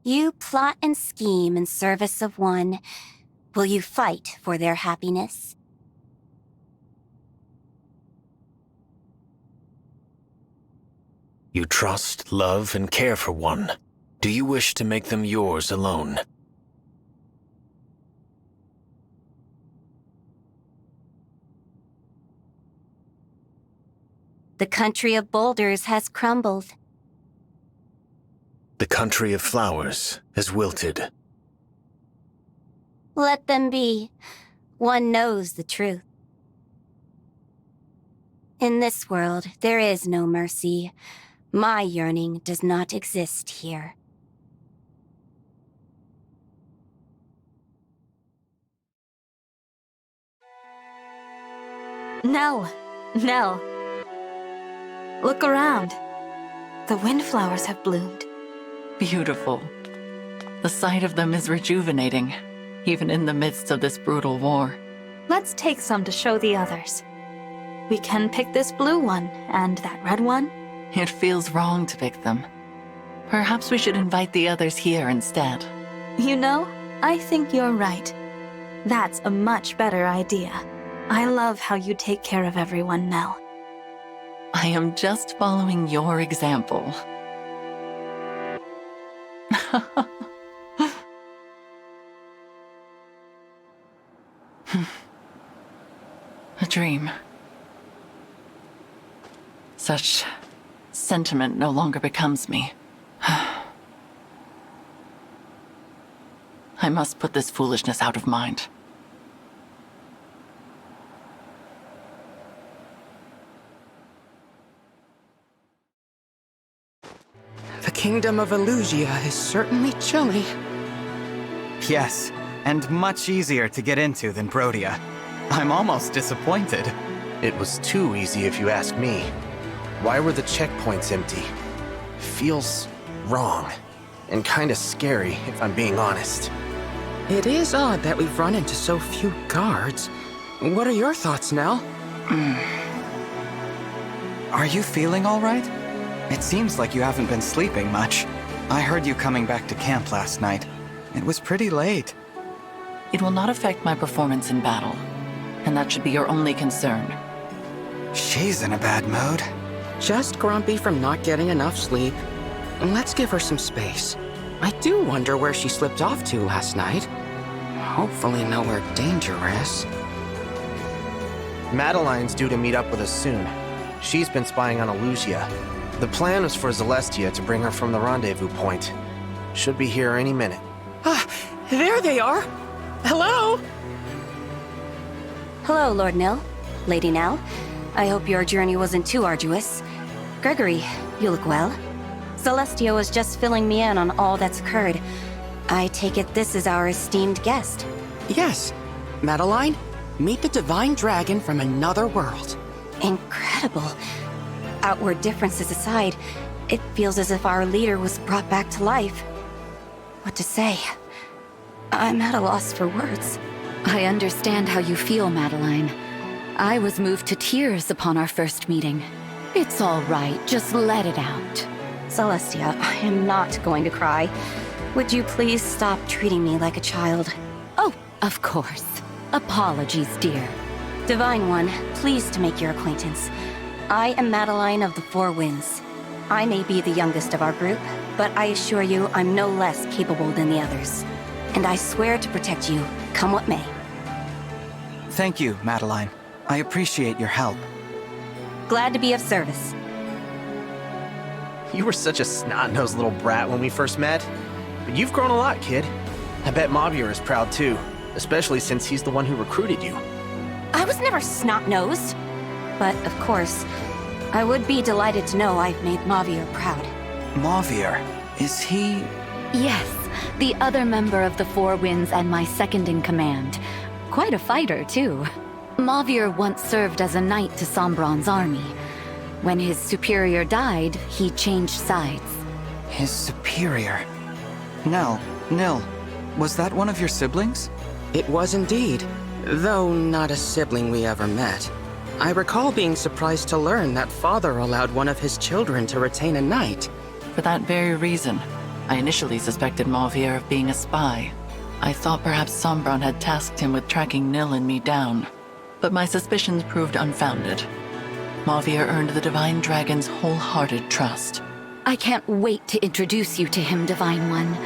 You plot and scheme in service of one. Will you fight for their happiness? You trust, love, and care for one. Do you wish to make them yours alone? The country of boulders has crumbled. The country of flowers has wilted. Let them be. One knows the truth. In this world, there is no mercy. My yearning does not exist here. Nell! Nell! Look around. The windflowers have bloomed. Beautiful. The sight of them is rejuvenating, even in the midst of this brutal war. Let's take some to show the others. We can pick this blue one and that red one. It feels wrong to pick them. Perhaps we should invite the others here instead. You know, I think you're right. That's a much better idea. I love how you take care of everyone, Nell. I am just following your example. A dream. Such sentiment no longer becomes me. I must put this foolishness out of mind. The kingdom of Elusia is certainly chilly. Yes, and much easier to get into than Brodia. I'm almost disappointed. It was too easy if you ask me. Why were the checkpoints empty? Feels wrong. And kinda scary, if I'm being honest. It is odd that we've run into so few guards. What are your thoughts, Nell? Are you feeling all right? It seems like you haven't been sleeping much. I heard you coming back to camp last night. It was pretty late. It will not affect my performance in battle, and that should be your only concern. She's in a bad mood. Just grumpy from not getting enough sleep. Let's give her some space. I do wonder where she slipped off to last night. Hopefully nowhere dangerous. Madeline's due to meet up with us soon. She's been spying on Elusia. The plan was for Celestia to bring her from the rendezvous point. Should be here any minute. Ah, there they are! Hello? Hello, Lord Nell. Lady Nell. I hope your journey wasn't too arduous. Gregory, you look well. Celestia was just filling me in on all that's occurred. I take it this is our esteemed guest. Yes. Madeline, meet the divine dragon from another world. Incredible. Outward differences aside, it feels as if our leader was brought back to life. What to say? I'm at a loss for words. I understand how you feel, Madeline. I was moved to tears upon our first meeting. It's all right, just let it out. Celestia, I am not going to cry. Would you please stop treating me like a child? Oh, of course. Apologies, dear. Divine One, pleased to make your acquaintance. I am Madeline of the Four Winds. I may be the youngest of our group, but I assure you I'm no less capable than the others. And I swear to protect you, come what may. Thank you, Madeline. I appreciate your help. Glad to be of service. You were such a snot-nosed little brat when we first met. But you've grown a lot, kid. I bet Mavier is proud too, especially since he's the one who recruited you. I was never snot-nosed. But, of course, I would be delighted to know I've made Mavier proud. Mavier, is he... Yes, the other member of the Four Winds and my second in command. Quite a fighter, too. Mavier once served as a knight to Sombron's army. When his superior died, he changed sides. His superior? Nell, was that one of your siblings? It was indeed, though not a sibling we ever met. I recall being surprised to learn that father allowed one of his children to retain a knight. For that very reason, I initially suspected Mavier of being a spy. I thought perhaps Sombron had tasked him with tracking Nil and me down, but my suspicions proved unfounded. Mavier earned the Divine Dragon's wholehearted trust. I can't wait to introduce you to him, Divine One.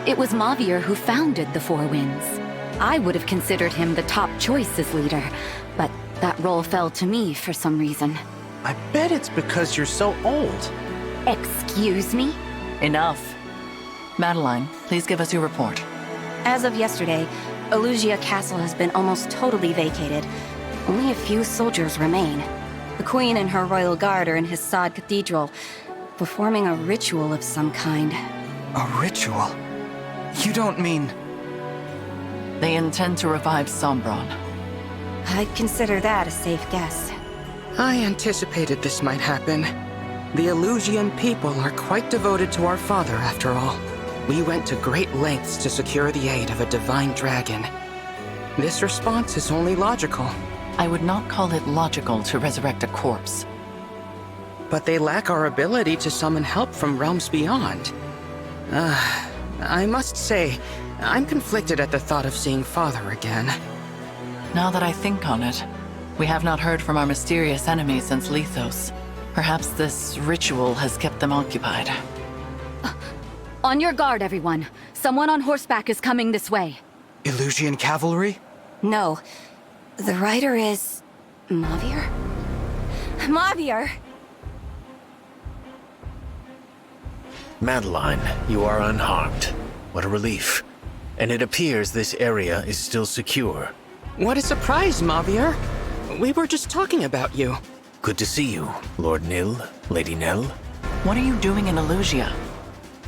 It was Mavier who founded the Four Winds. I would have considered him the top choice as leader, but that role fell to me for some reason. I bet it's because you're so old. Excuse me? Enough. Madeline, please give us your report. As of yesterday, Elugia Castle has been almost totally vacated. Only a few soldiers remain. The Queen and her royal guard are in Hissad Cathedral, performing a ritual of some kind. A ritual? You don't mean... They intend to revive Sombron. I'd consider that a safe guess. I anticipated this might happen. The Elusian people are quite devoted to our father, after all. We went to great lengths to secure the aid of a divine dragon. This response is only logical. I would not call it logical to resurrect a corpse. But they lack our ability to summon help from realms beyond. I must say, I'm conflicted at the thought of seeing Father again. Now that I think on it, we have not heard from our mysterious enemy since Lethos. Perhaps this ritual has kept them occupied. On your guard, everyone. Someone on horseback is coming this way. Elusian cavalry? No. The rider is... Mavier? Mavier! Madeline, you are unharmed. What a relief. And it appears this area is still secure. What a surprise, Mavier! We were just talking about you. Good to see you, Lord Nil, Lady Nell. What are you doing in Elugia?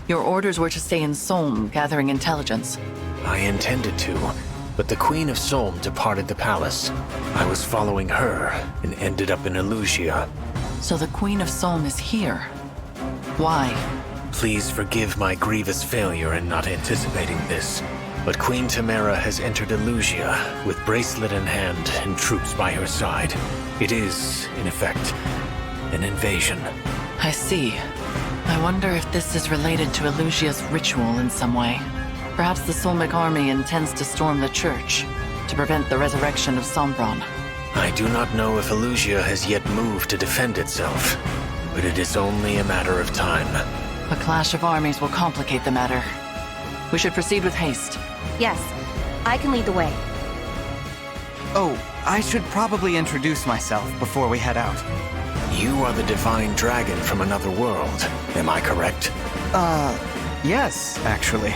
Your orders were to stay in Solm, gathering intelligence. I intended to, but the Queen of Solm departed the palace. I was following her and ended up in Elugia. So the Queen of Solm is here. Why? Please forgive my grievous failure in not anticipating this, but Queen Tamara has entered Elugia with bracelet in hand and troops by her side. It is, in effect, an invasion. I see. I wonder if this is related to Elugia's ritual in some way. Perhaps the Solmic army intends to storm the church to prevent the resurrection of Sombron. I do not know if Elugia has yet moved to defend itself, but it is only a matter of time. A clash of armies will complicate the matter. We should proceed with haste. Yes, I can lead the way. Oh, I should probably introduce myself before we head out. You are the divine dragon from another world, am I correct? Yes, actually.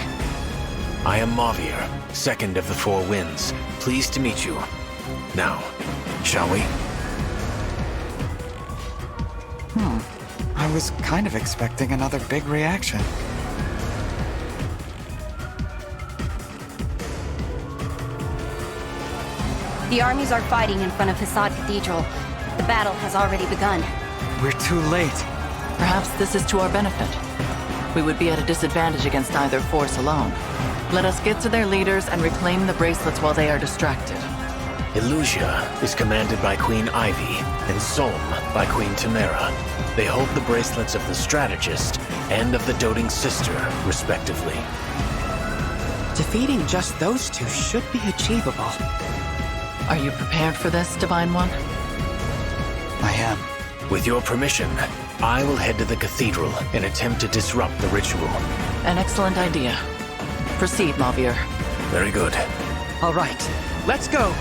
I am Mavier, second of the Four Winds. Pleased to meet you. Now, shall we? I was kind of expecting another big reaction. The armies are fighting in front of Hissad Cathedral. The battle has already begun. We're too late. Perhaps this is to our benefit. We would be at a disadvantage against either force alone. Let us get to their leaders and reclaim the bracelets while they are distracted. Elugia is commanded by Queen Ivy, and Solm by Queen Tamara. They hold the bracelets of the Strategist and of the Doting Sister, respectively. Defeating just those two should be achievable. Are you prepared for this, Divine One? I am. With your permission, I will head to the cathedral and attempt to disrupt the ritual. An excellent idea. Proceed, Mavier. Very good. All right, let's go!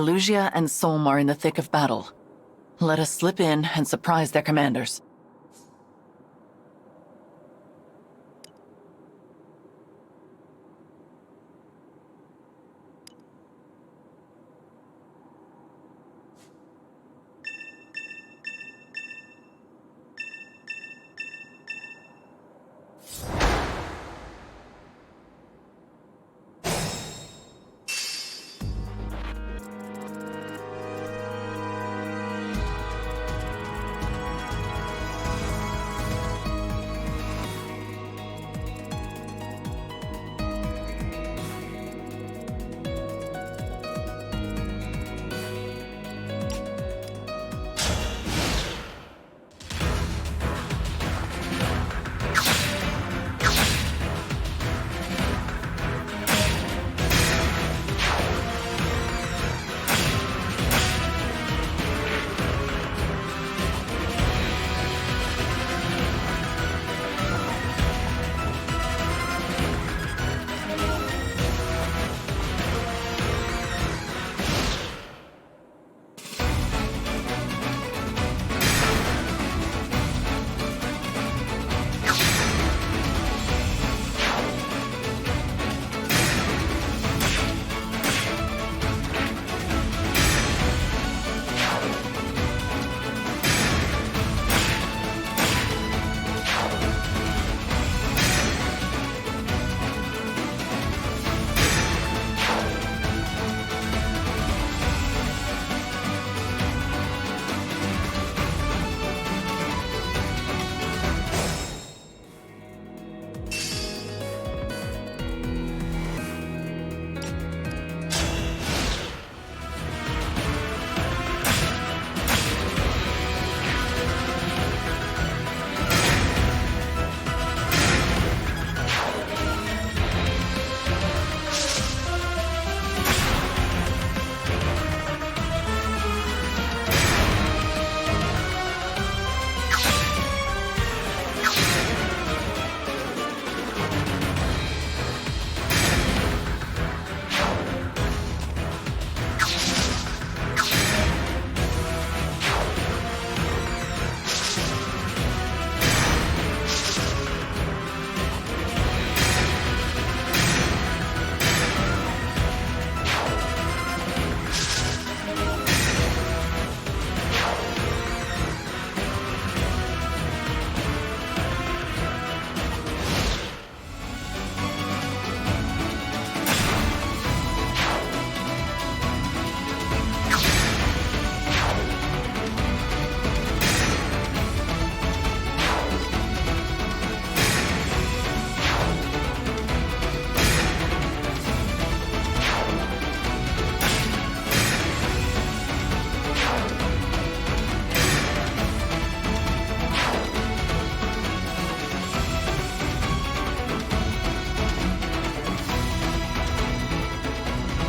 Elugia and Solm are in the thick of battle. Let us slip in and surprise their commanders.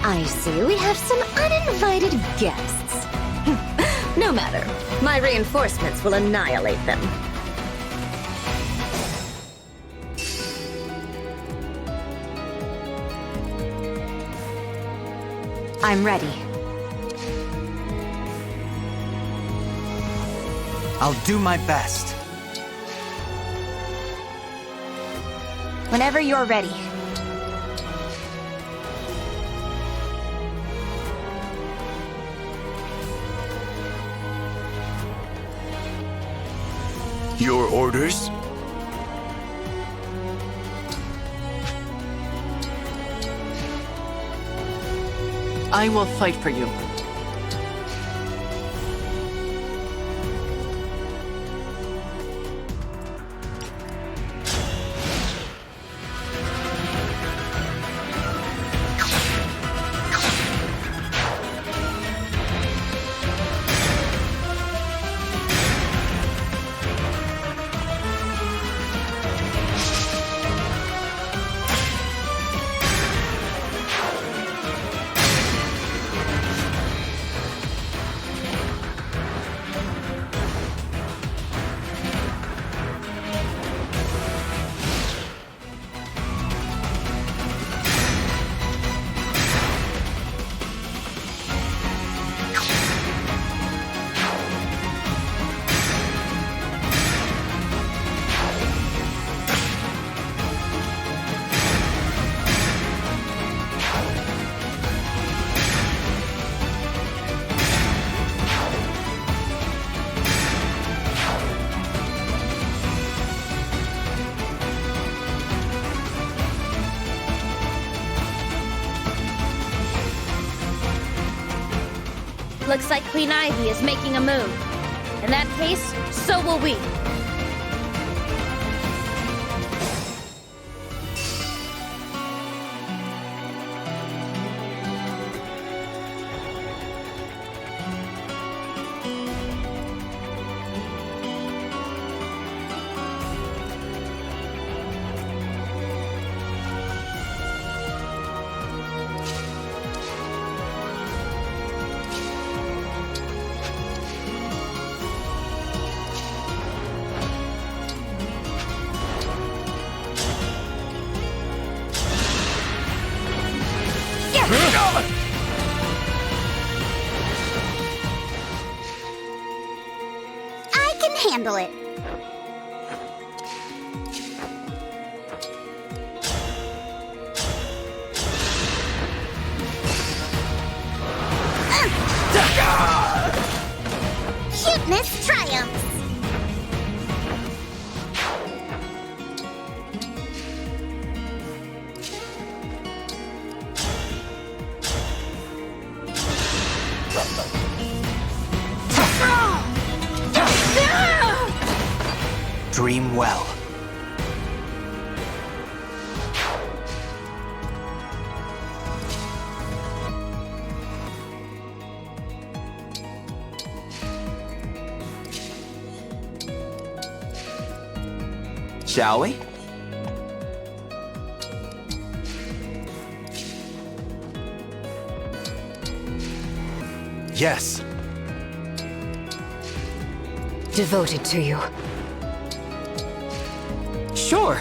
I see we have some uninvited guests. No matter. My reinforcements will annihilate them. I'm ready. I'll do my best. Whenever you're ready. Your orders? I will fight for you. Looks like Queen Ivy is making a move. In that case, so will we. I can handle it. Cuteness triumphs. Dream well. Shall we? Yes. Devoted to you. Sure.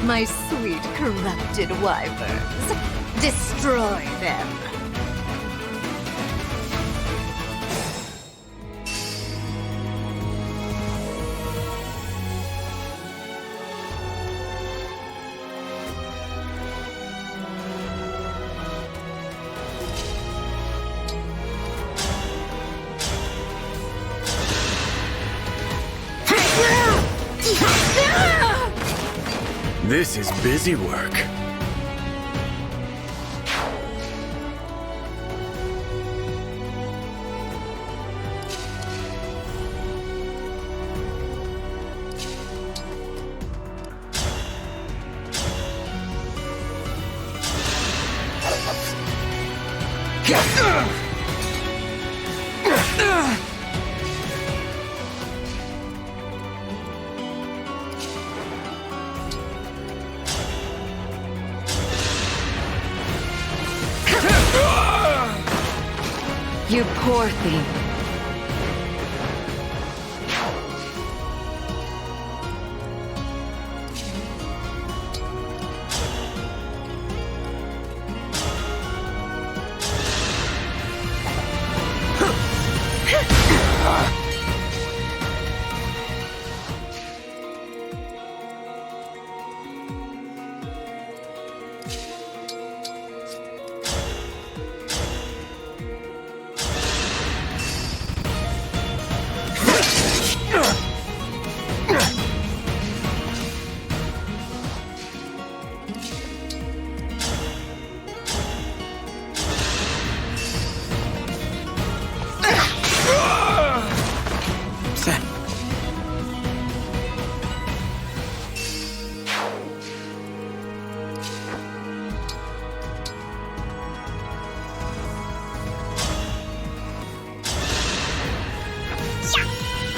My sweet corrupted wyverns. Destroy them. This is busy work. You poor thing.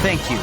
Thank you.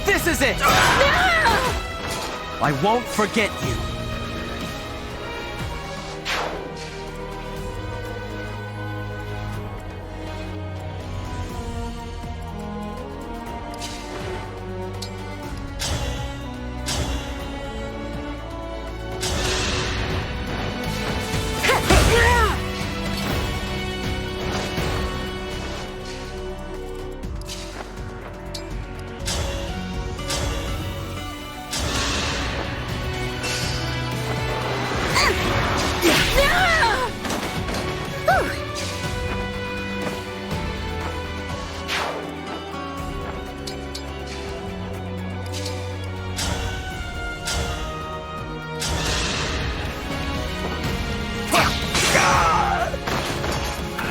This is it! I won't forget you.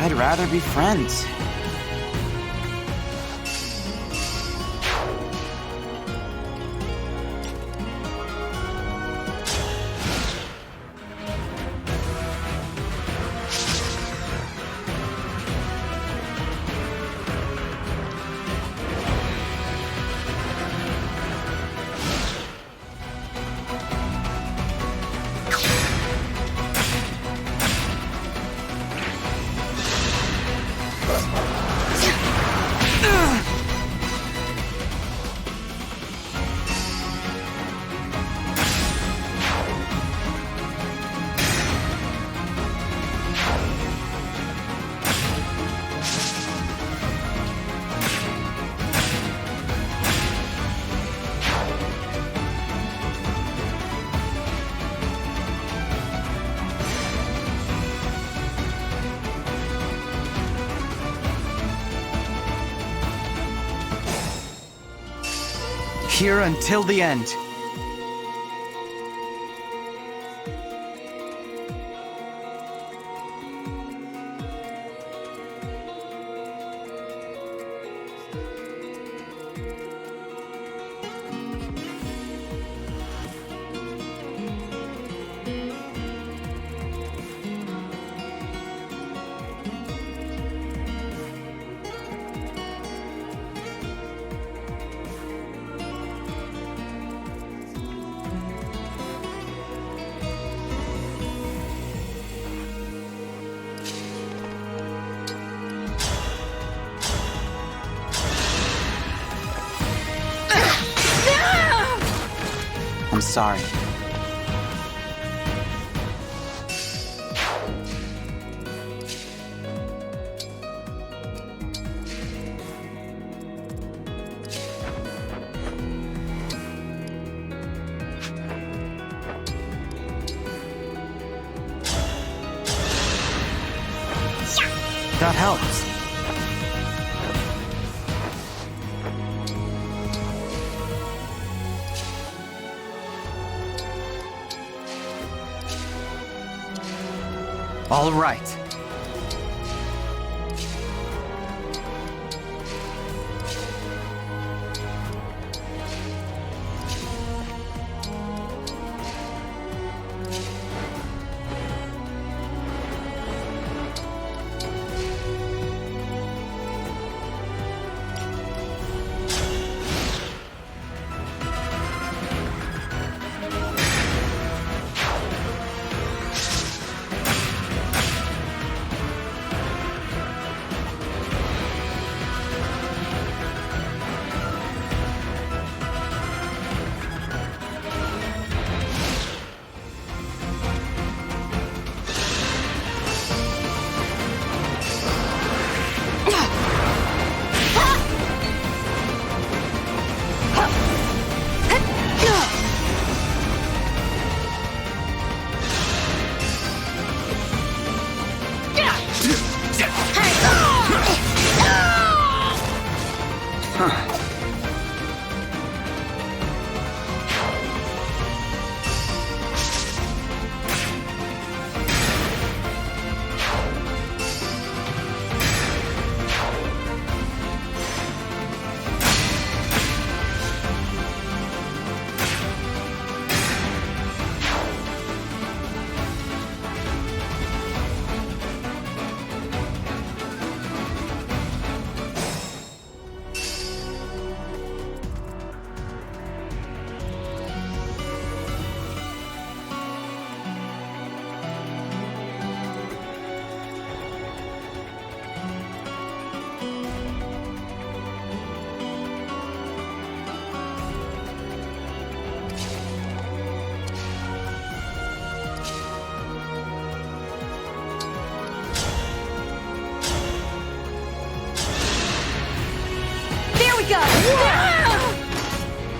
I'd rather be friends. Here until the end. I'm sorry. That helps. All right.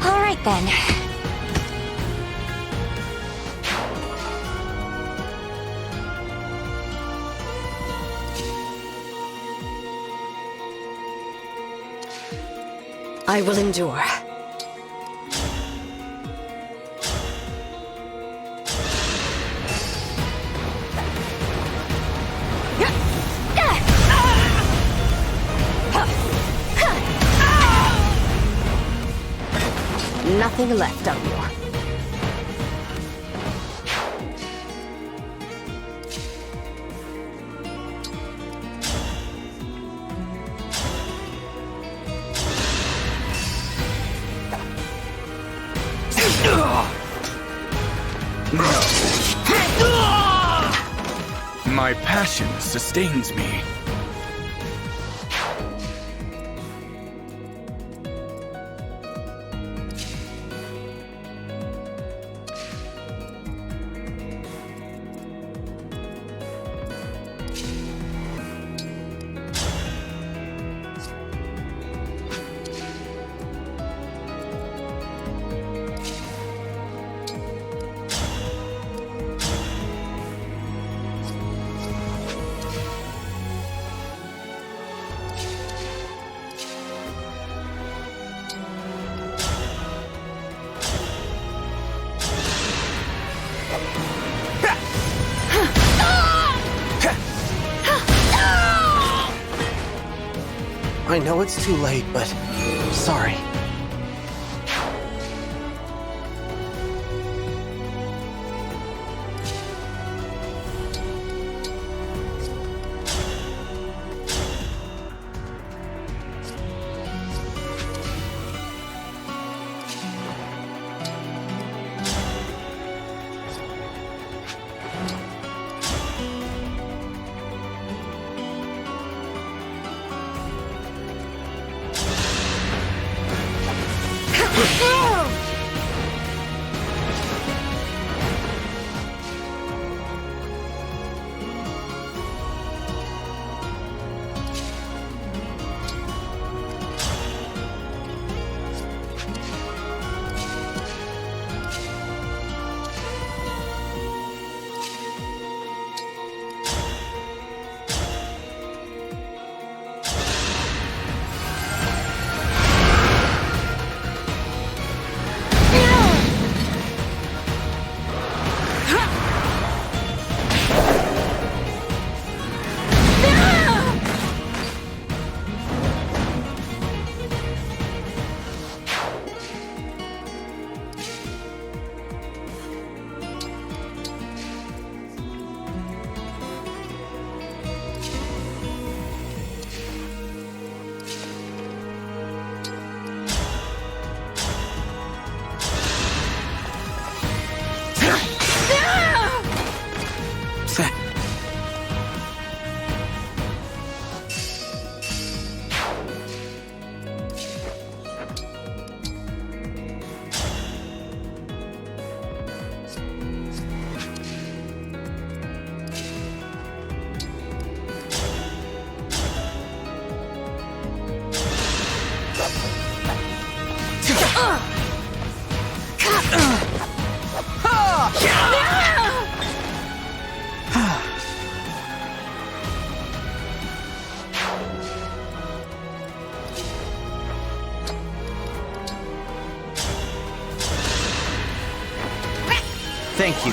All right then. I will endure. Nothing left of you. My passion sustains me. I know it's too late, but sorry. Thank you.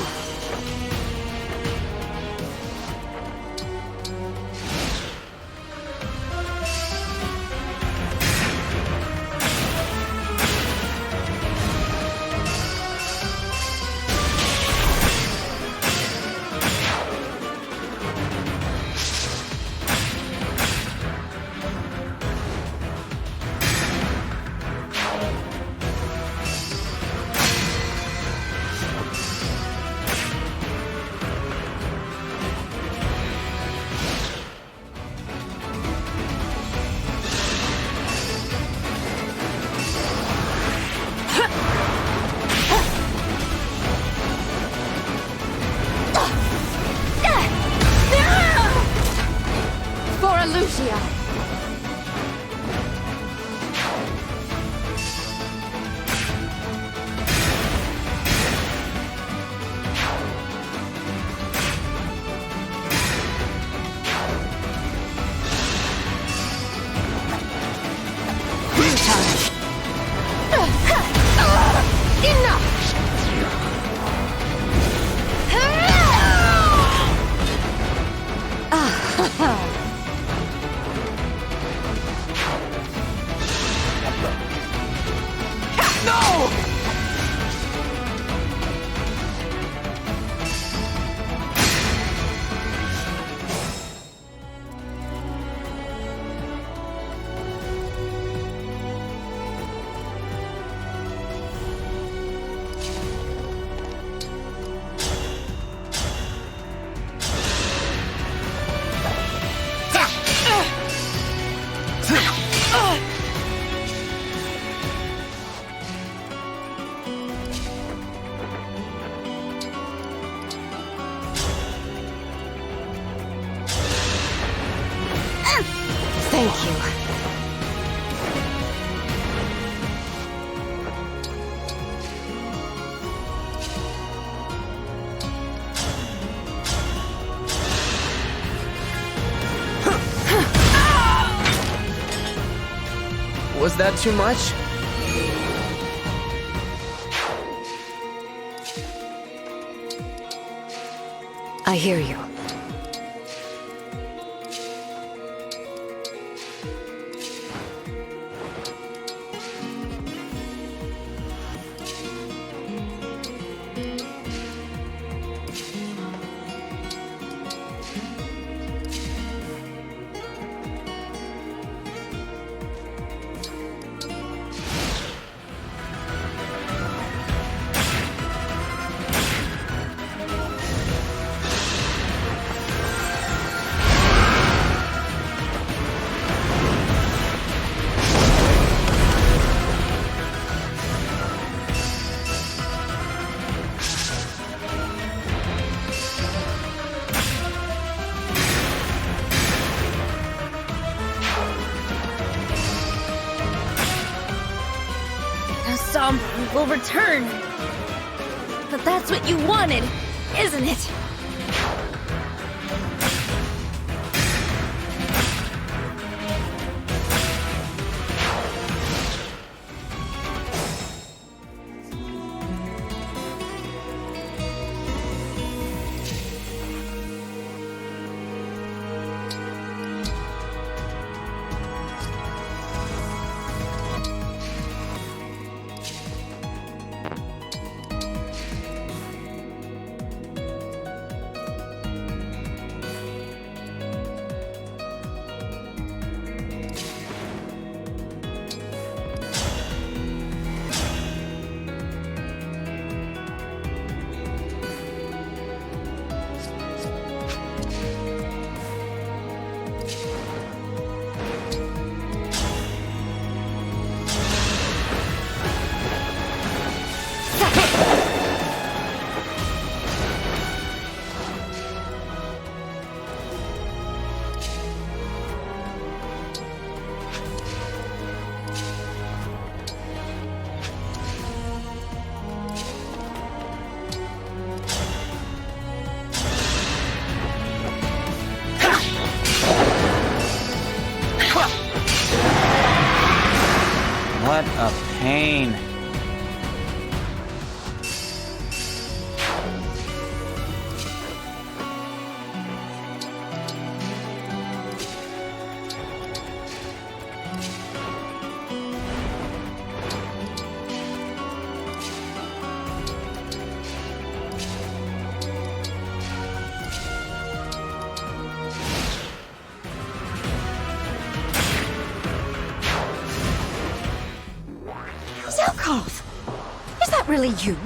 Thank you. Was that too much? I hear you. Sombron will return. But that's what you wanted, isn't it? What a pain. Koth, is that really you?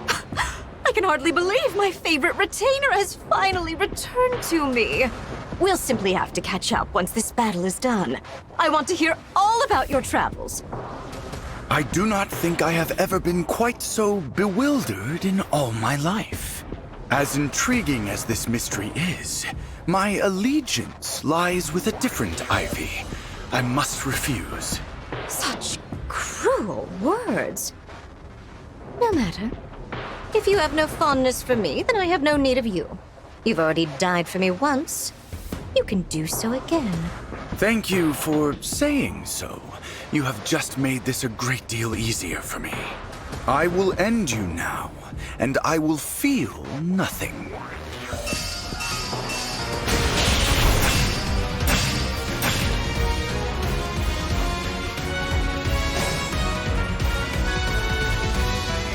I can hardly believe my favorite retainer has finally returned to me. We'll simply have to catch up once this battle is done. I want to hear all about your travels. I do not think I have ever been quite so bewildered in all my life. As intriguing as this mystery is, my allegiance lies with a different Ivy. I must refuse. Such cruel words. No matter. If you have no fondness for me, then I have no need of you. You've already died for me once. You can do so again. Thank you for saying so. You have just made this a great deal easier for me. I will end you now, and I will feel nothing.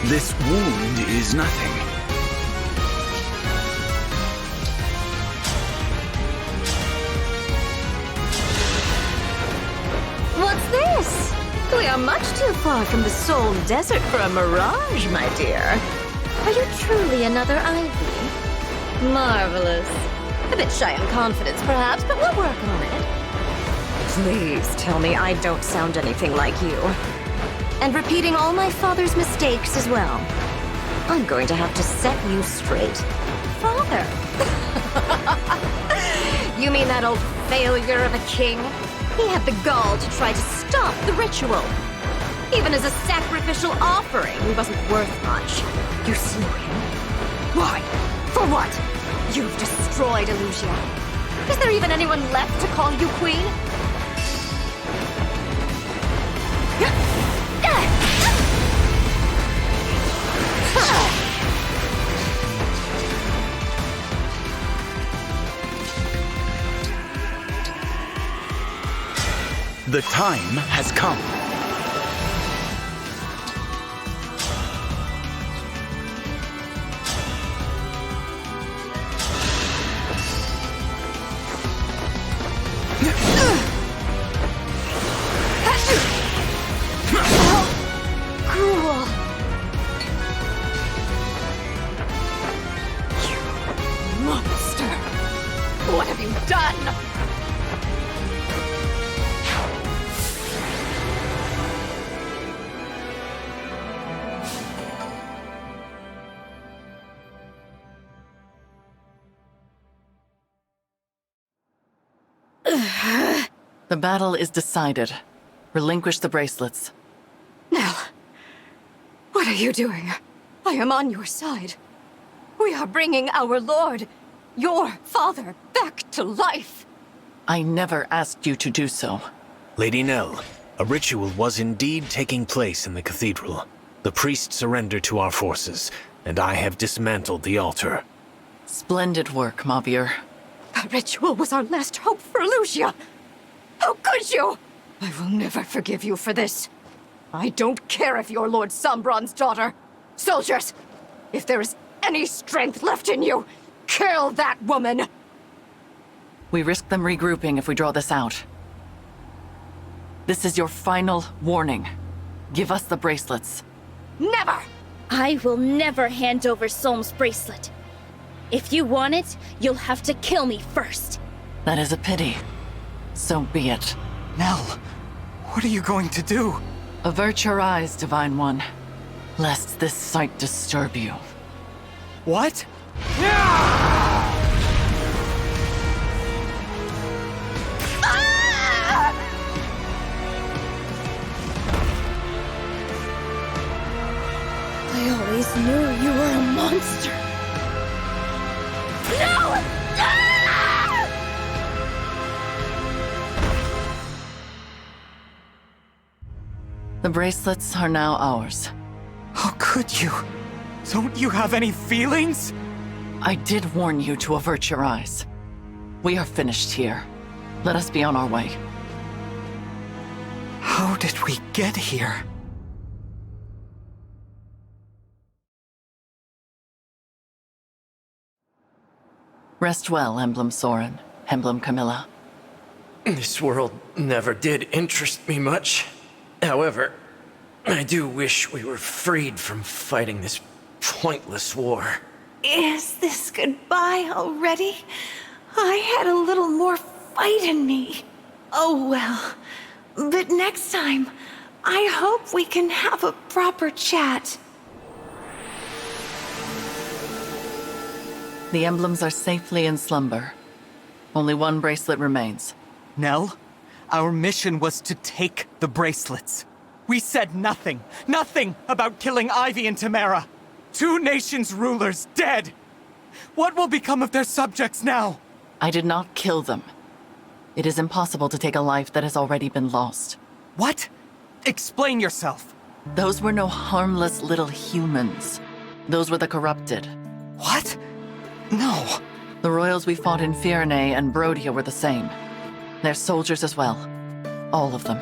This wound is nothing. What's this? We are much too far from the Soul Desert for a mirage, my dear. Are you truly another Ivy? Marvelous. A bit shy on confidence, perhaps, but we'll work on it. Please tell me I don't sound anything like you. And repeating all my father's mistakes as well. I'm going to have to set you straight. Father? You mean that old failure of a king? He had the gall to try to stop the ritual. Even as a sacrificial offering, he wasn't worth much. You slew him? Why? For what? You've destroyed Elusia. Is there even anyone left to call you queen? The time has come. Cruel. You monster. What have you done? The battle is decided. Relinquish the bracelets. Nell, what are you doing? I am on your side. We are bringing our lord, your father, back to life. I never asked you to do so. Lady Nell, a ritual was indeed taking place in the cathedral. The priest surrendered to our forces, and I have dismantled the altar. Splendid work, Mavier. The ritual was our last hope for Elusia. How could you? I will never forgive you for this. I don't care if you're Lord Sombron's daughter. Soldiers, if there is any strength left in you, kill that woman! We risk them regrouping if we draw this out. This is your final warning. Give us the bracelets. Never! I will never hand over Solm's bracelet. If you want it, you'll have to kill me first. That is a pity. So be it. Nell, what are you going to do? Avert your eyes, Divine One, lest this sight disturb you. What? I always knew you were a monster. No! The bracelets are now ours. How could you? Don't you have any feelings? I did warn you to avert your eyes. We are finished here. Let us be on our way. How did we get here? Rest well, Emblem Soren, Emblem Camilla. This world never did interest me much. However, I do wish we were freed from fighting this pointless war. Is this goodbye already? I had a little more fight in me. Oh well. But next time, I hope we can have a proper chat. The emblems are safely in slumber. Only one bracelet remains. Nell, our mission was to take the bracelets. We said nothing about killing Ivy and Tamara. 2 nations' rulers dead. What will become of their subjects now? I did not kill them. It is impossible to take a life that has already been lost. What? Explain yourself. Those were no harmless little humans. Those were the corrupted. What? No. The royals we fought in Firenze and Brodia were the same. They're soldiers as well. All of them.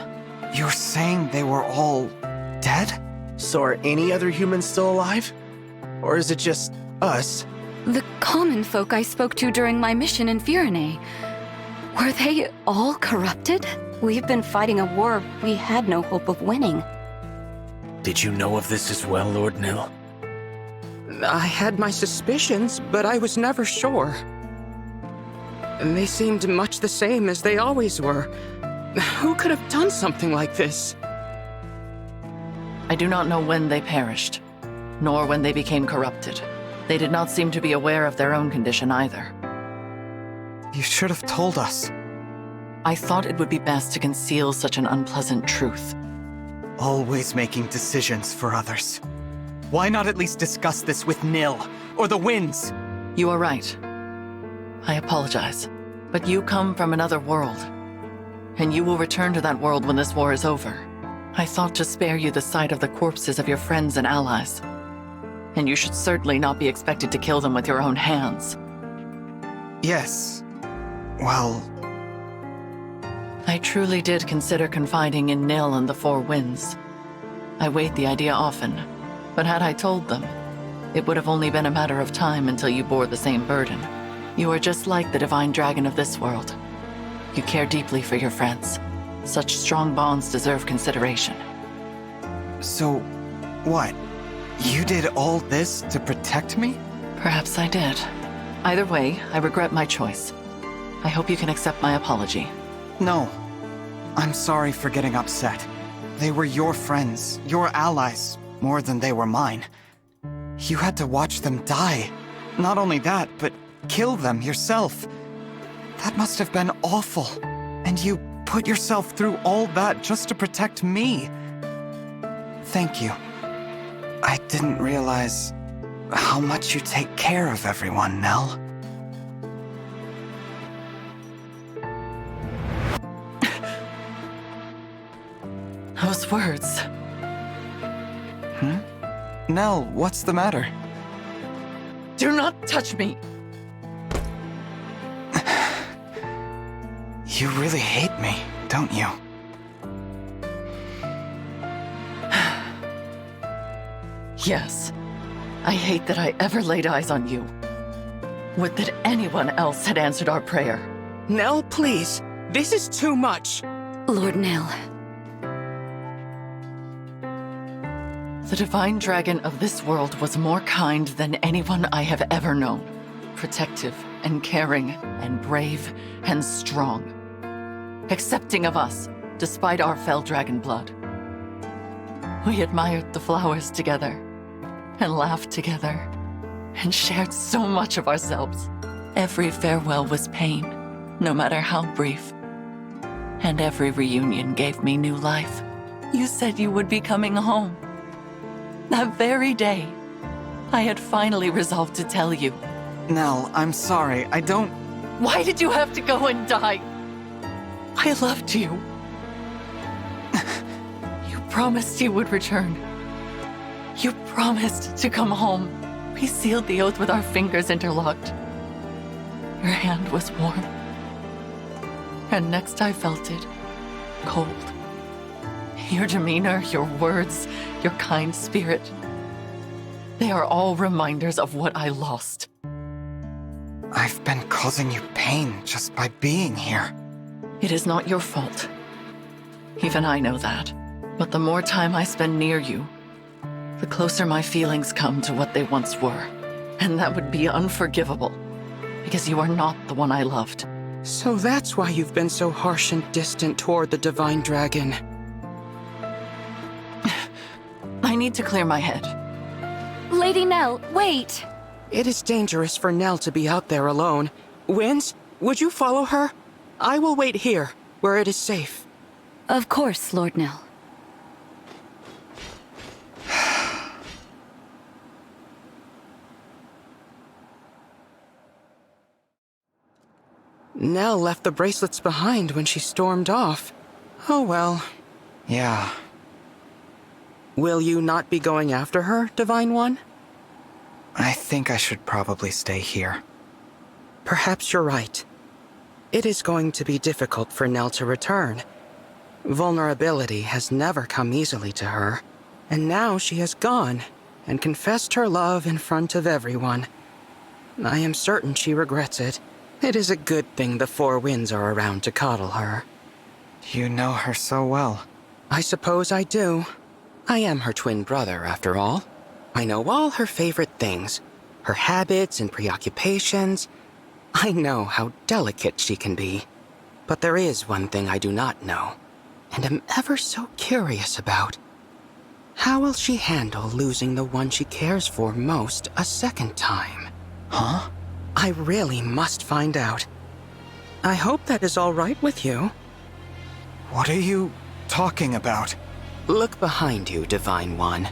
You're saying they were all dead? So are any other humans still alive? Or is it just us? The common folk I spoke to during my mission in Firenze. Were they all corrupted? We've been fighting a war we had no hope of winning. Did you know of this as well, Lord Nil? I had my suspicions, but I was never sure. And they seemed much the same as they always were. Who could have done something like this? I do not know when they perished, nor when they became corrupted. They did not seem to be aware of their own condition either. You should have told us. I thought it would be best to conceal such an unpleasant truth. Always making decisions for others. Why not at least discuss this with Nil, or the Winds? You are right. I apologize. But you come from another world. And you will return to that world when this war is over. I thought to spare you the sight of the corpses of your friends and allies. And you should certainly not be expected to kill them with your own hands. Yes. Well... I truly did consider confiding in Nil and the Four Winds. I weighed the idea often, but had I told them, it would have only been a matter of time until you bore the same burden. You are just like the divine dragon of this world. You care deeply for your friends. Such strong bonds deserve consideration. So, what? You did all this to protect me? Perhaps I did. Either way, I regret my choice. I hope you can accept my apology. No. I'm sorry for getting upset. They were your friends, your allies, more than they were mine. You had to watch them die. Not only that, but kill them yourself. That must have been awful. And you put yourself through all that just to protect me. Thank you. I didn't realize how much you take care of everyone, Nell. Those words. Nell, what's the matter? Do not touch me! You really hate me, don't you? Yes. I hate that I ever laid eyes on you. Would that anyone else had answered our prayer. Nell, please. This is too much. Lord Nil. The divine dragon of this world was more kind than anyone I have ever known. Protective and caring and brave and strong. Accepting of us, despite our fell dragon blood. We admired the flowers together, and laughed together, and shared so much of ourselves. Every farewell was pain, no matter how brief. And every reunion gave me new life. You said you would be coming home. That very day, I had finally resolved to tell you. Nell, I'm sorry, I don't... Why did you have to go and die? I loved you. You promised you would return. You promised to come home. We sealed the oath with our fingers interlocked. Your hand was warm. And next I felt it, cold. Your demeanor, your words, your kind spirit. They are all reminders of what I lost. I've been causing you pain just by being here. It is not your fault. Even I know that. But the more time I spend near you, the closer my feelings come to what they once were. And that would be unforgivable, because you are not the one I loved. So that's why you've been so harsh and distant toward the Divine Dragon. I need to clear my head. Lady Nell, wait! It is dangerous for Nell to be out there alone. Winds, would you follow her? I will wait here, where it is safe. Of course, Lord Nell. Nell left the bracelets behind when she stormed off. Oh well. Yeah. Will you not be going after her, Divine One? I think I should probably stay here. Perhaps you're right. It is going to be difficult for Nell to return. Vulnerability has never come easily to her, and now she has gone and confessed her love in front of everyone. I am certain she regrets it. It is a good thing the Four Winds are around to coddle her. You know her so well. I suppose I do. I am her twin brother, after all. I know all her favorite things, her habits and preoccupations. I know how delicate she can be. But there is one thing I do not know, and am ever so curious about. How will she handle losing the one she cares for most a second time? Huh? I really must find out. I hope that is all right with you. What are you talking about? Look behind you, Divine One.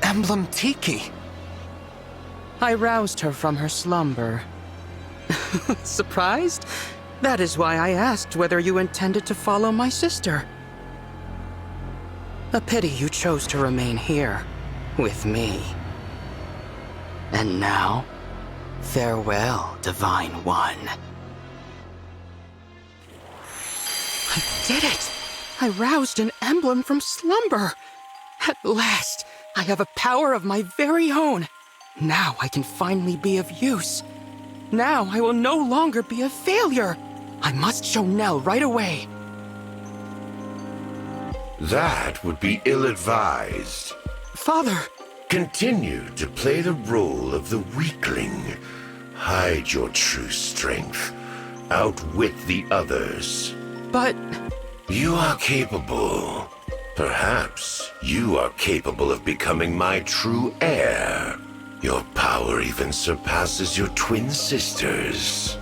Emblem Tiki. I roused her from her slumber. Surprised? That is why I asked whether you intended to follow my sister. A pity you chose to remain here, with me. And now, farewell, Divine One. I did it! I roused an emblem from slumber! At last, I have a power of my very own. Now I can finally be of use. Now I will no longer be a failure. I must show Nell right away. That would be ill-advised. Father! Continue to play the role of the weakling. Hide your true strength. Outwit the others. But... You are capable. Perhaps you are capable of becoming my true heir. Your power even surpasses your twin sisters.